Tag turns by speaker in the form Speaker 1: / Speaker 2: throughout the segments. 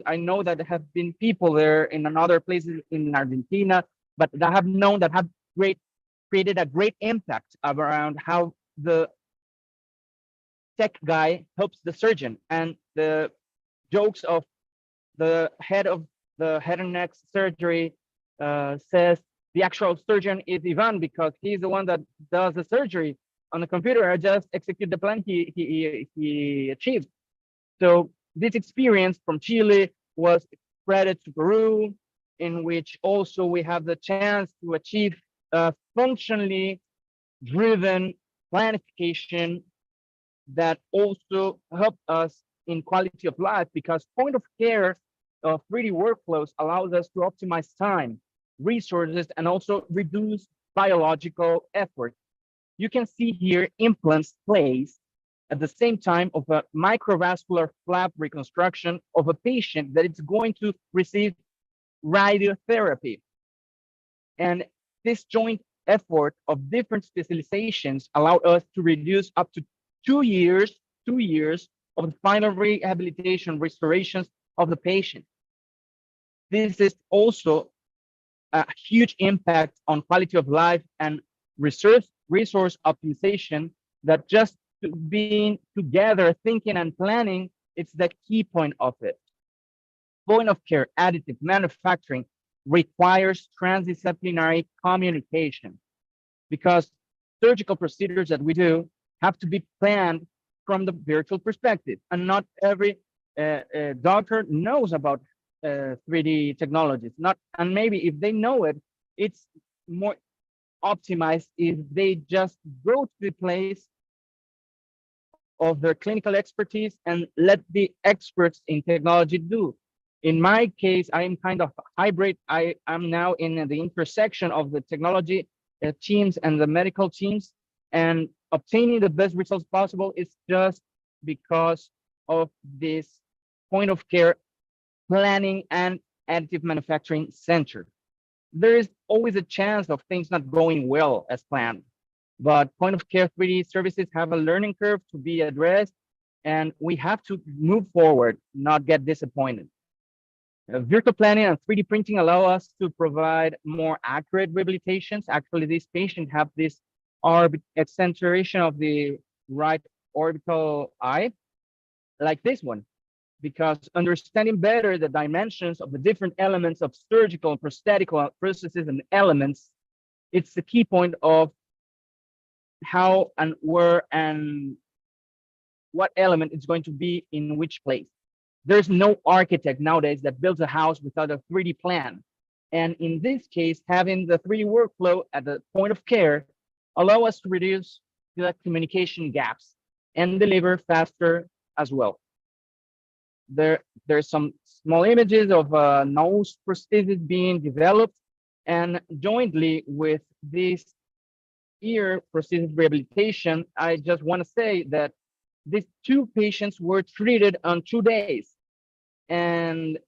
Speaker 1: I know that there have been people there in another places in Argentina, but I have known that have great created a great impact around how the tech guy helps the surgeon, and the jokes of the head of the head and neck surgery says the actual surgeon is Ivan because he's the one that does the surgery on the computer. I just execute the plan he achieved. So this experience from Chile was spread to Peru, in which also we have the chance to achieve functionally driven planification that also help us in quality of life, because point of care 3D workflows allows us to optimize time, resources, and also reduce biological effort. You can see here implants placed at the same time of a microvascular flap reconstruction of a patient that is going to receive radiotherapy. And this joint effort of different specializations allowed us to reduce up to 2 years of the final rehabilitation restorations of the patient. This is also a huge impact on quality of life and resource optimization, that just being together, thinking and planning, it's the key point of it. Point of care additive manufacturing requires transdisciplinary communication, because surgical procedures that we do have to be planned from the virtual perspective, and not every doctor knows about 3D technologies. And maybe if they know it, it's more optimized if they just go to the place of their clinical expertise and let the experts in technology do. In my case, I am kind of hybrid. I am now in the intersection of the technology teams and the medical teams, and obtaining the best results possible is just because of this point of care planning and additive manufacturing center. There is always a chance of things not going well as planned, but point of care 3D services have a learning curve to be addressed, and we have to move forward, not get disappointed. Virtual planning and 3D printing allow us to provide more accurate rehabilitations. Actually, these patients have this accentuation of the right orbital eye, like this one, because understanding better the dimensions of the different elements of surgical and prosthetic processes and elements, it's the key point of how and where and what element is going to be in which place. There's no architect nowadays that builds a house without a 3D plan. And in this case, having the 3D workflow at the point of care allow us to reduce the communication gaps and deliver faster as well. There's some small images of nose prosthesis being developed, and jointly with this ear prosthesis rehabilitation, I just want to say that these two patients were treated on 2 days, and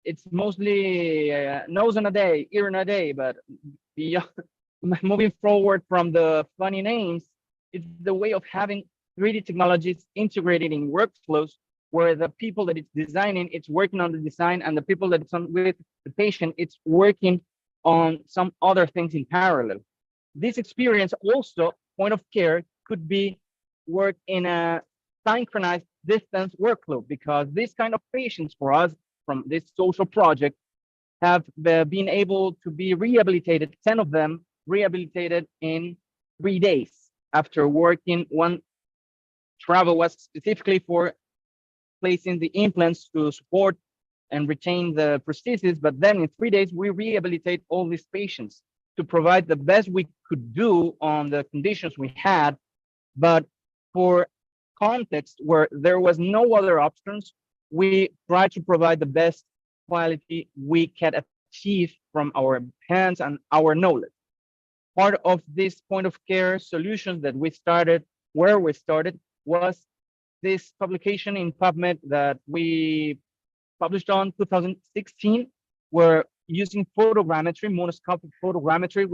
Speaker 1: it's mostly nose in a day, ear in a day, but beyond, moving forward from the funny names, it's the way of having 3D technologies integrated in workflows, where the people that it's designing, it's working on the design, and the people that it's on with the patient, it's working on some other things in parallel. This experience also, point of care, could be worked in a synchronized distance workflow, because this kind of patients for us from this social project have been able to be rehabilitated, 10 of them rehabilitated in 3 days after working. One travel was specifically for placing the implants to support and retain the prosthesis, but then in 3 days we rehabilitate all these patients to provide the best we could do on the conditions we had. But for context where there was no other options, we try to provide the best quality we can achieve from our hands and our knowledge. Part of this point of care solutions that we started, where we started, was this publication in PubMed that we published on 2016, where using photogrammetry, monoscopic photogrammetry, we